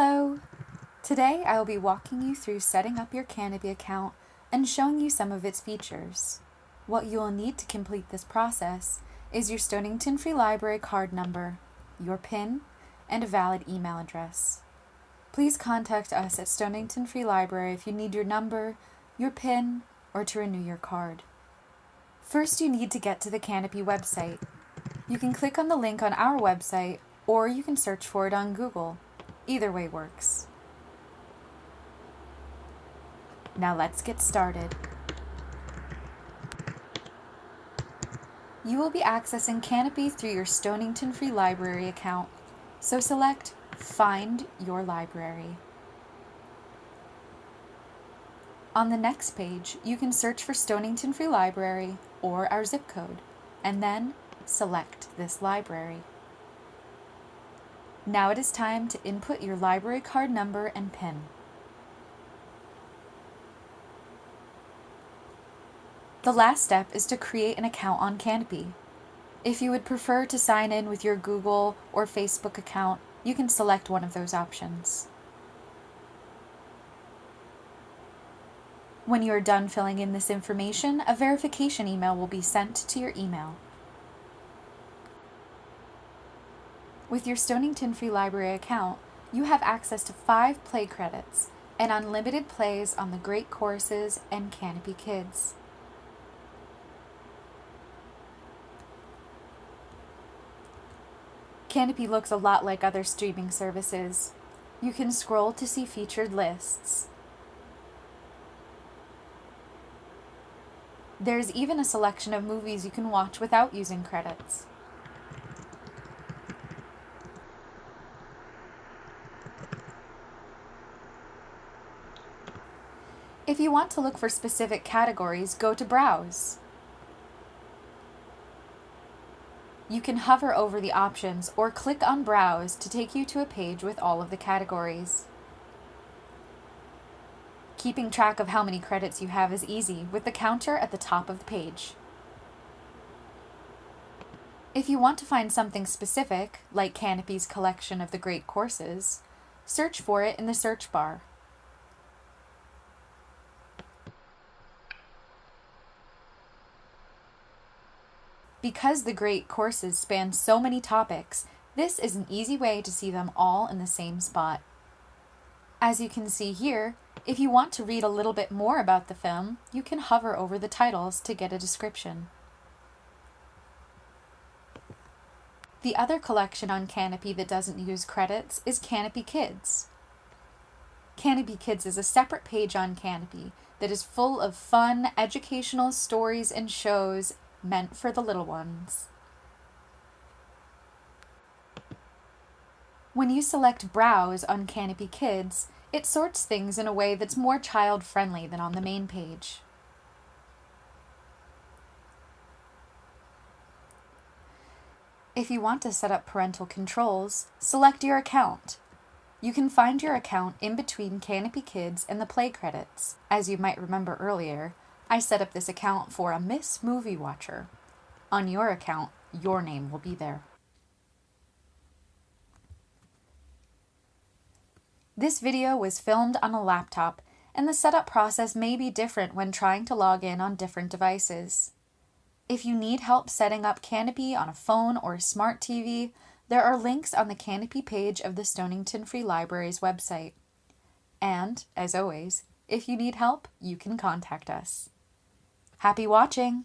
Hello! Today I will be walking you through setting up your Canopy account and showing you some of its features. What you will need to complete this process is your Stonington Free Library card number, your PIN, and a valid email address. Please contact us at Stonington Free Library if you need your number, your PIN, or to renew your card. First, you need to get to the Canopy website. You can click on the link on our website, or you can search for it on Google. Either way works. Now let's get started. You will be accessing Kanopy through your Stonington Free Library account, so select Find Your Library. On the next page, you can search for Stonington Free Library or our zip code, and then select this library. Now it is time to input your library card number and PIN. The last step is to create an account on Kanopy. If you would prefer to sign in with your Google or Facebook account, you can select one of those options. When you are done filling in this information, a verification email will be sent to your email. With your Stonington Free Library account, you have access to 5 play credits and unlimited plays on the great courses and Canopy Kids. Kanopy looks a lot like other streaming services. You can scroll to see featured lists. There's even a selection of movies you can watch without using credits. If you want to look for specific categories, go to Browse. You can hover over the options or click on Browse to take you to a page with all of the categories. Keeping track of how many credits you have is easy with the counter at the top of the page. If you want to find something specific, like Kanopy's collection of the great courses, search for it in the search bar. Because the great courses span so many topics, this is an easy way to see them all in the same spot. As you can see here, if you want to read a little bit more about the film, you can hover over the titles to get a description. The other collection on Kanopy that doesn't use credits is Canopy Kids. Canopy Kids is a separate page on Kanopy that is full of fun, educational stories and shows meant for the little ones. When you select Browse on Canopy Kids, it sorts things in a way that's more child-friendly than on the main page. If you want to set up parental controls, select your account. You can find your account in between Canopy Kids and the play credits. As you might remember earlier, I set up this account for a Miss Movie Watcher. On your account, your name will be there. This video was filmed on a laptop, and the setup process may be different when trying to log in on different devices. If you need help setting up Kanopy on a phone or a smart TV, there are links on the Kanopy page of the Stonington Free Library's website. And, as always, if you need help, you can contact us. Happy watching!